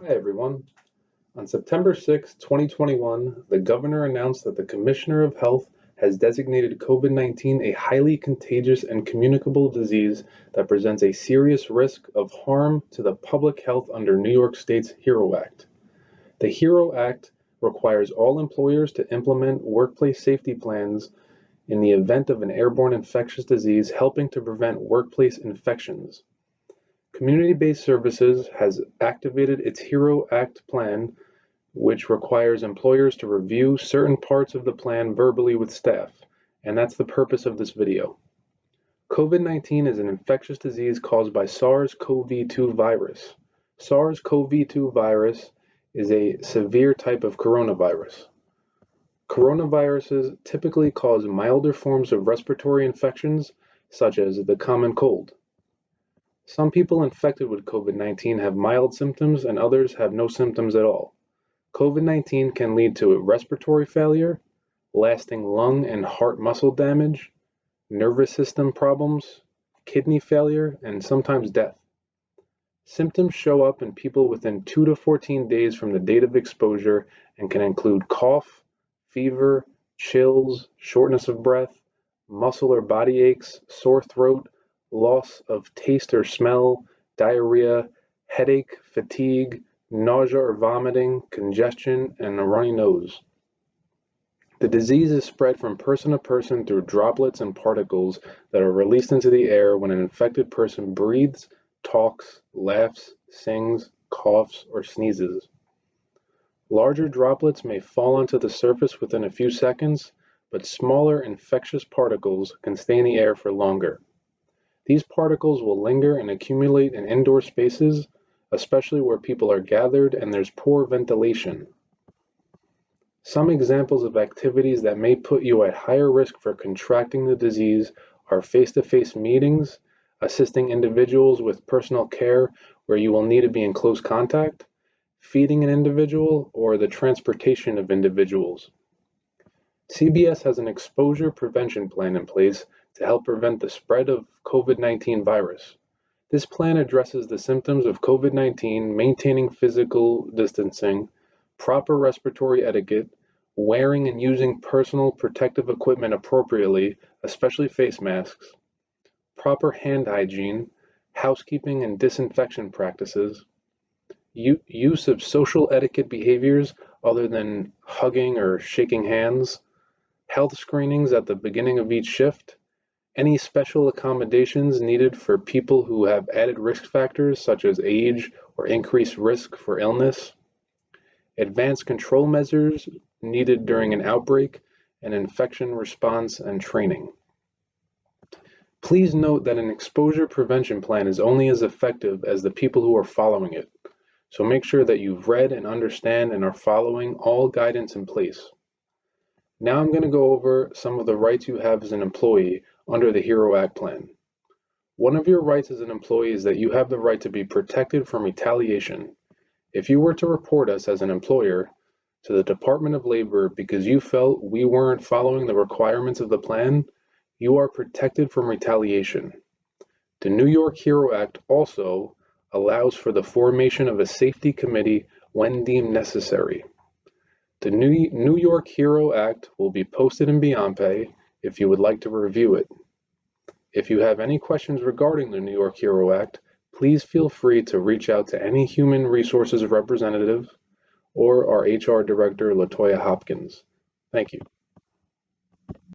Hi everyone. On September 6, 2021, the governor announced that the Commissioner of Health has designated COVID-19 a highly contagious and communicable disease that presents a serious risk of harm to the public health under New York State's HERO Act. The HERO Act requires all employers to implement workplace safety plans in the event of an airborne infectious disease, helping to prevent workplace infections. Community-Based Services has activated its HERO Act plan, which requires employers to review certain parts of the plan verbally with staff, and that's the purpose of this video. COVID-19 is an infectious disease caused by SARS-CoV-2 virus. SARS-CoV-2 virus is a severe type of coronavirus. Coronaviruses typically cause milder forms of respiratory infections, such as the common cold. Some people infected with COVID-19 have mild symptoms and others have no symptoms at all. COVID-19 can lead to respiratory failure, lasting lung and heart muscle damage, nervous system problems, kidney failure, and sometimes death. Symptoms show up in people within 2 to 14 days from the date of exposure and can include cough, fever, chills, shortness of breath, muscle or body aches, sore throat, loss of taste or smell, diarrhea, headache, fatigue, nausea or vomiting, congestion, and a runny nose. The disease is spread from person to person through droplets and particles that are released into the air when an infected person breathes, talks, laughs, sings, coughs, or sneezes. Larger droplets may fall onto the surface within a few seconds, but smaller infectious particles can stay in the air for longer. These particles will linger and accumulate in indoor spaces, especially where people are gathered and there's poor ventilation. Some examples of activities that may put you at higher risk for contracting the disease are face-to-face meetings, assisting individuals with personal care where you will need to be in close contact, feeding an individual, or the transportation of individuals. CBS has an exposure prevention plan in place to help prevent the spread of COVID-19 virus. This plan addresses the symptoms of COVID-19, maintaining physical distancing, proper respiratory etiquette, wearing and using personal protective equipment appropriately, especially face masks, proper hand hygiene, housekeeping and disinfection practices, use of social etiquette behaviors other than hugging or shaking hands, health screenings at the beginning of each shift, any special accommodations needed for people who have added risk factors such as age or increased risk for illness, advanced control measures needed during an outbreak, and infection response and training. Please note that an exposure prevention plan is only as effective as the people who are following it, so make sure that you've read and understand and are following all guidance in place. Now I'm going to go over some of the rights you have as an employee under the HERO Act plan. One of your rights as an employee is that you have the right to be protected from retaliation. If you were to report us as an employer to the Department of Labor because you felt we weren't following the requirements of the plan, you are protected from retaliation. The New York HERO Act also allows for the formation of a safety committee when deemed necessary. The New York HERO Act will be posted in BeyondPay if you would like to review it. If you have any questions regarding the New York HERO Act, please feel free to reach out to any Human Resources representative or our HR Director, Latoya Hopkins. Thank you.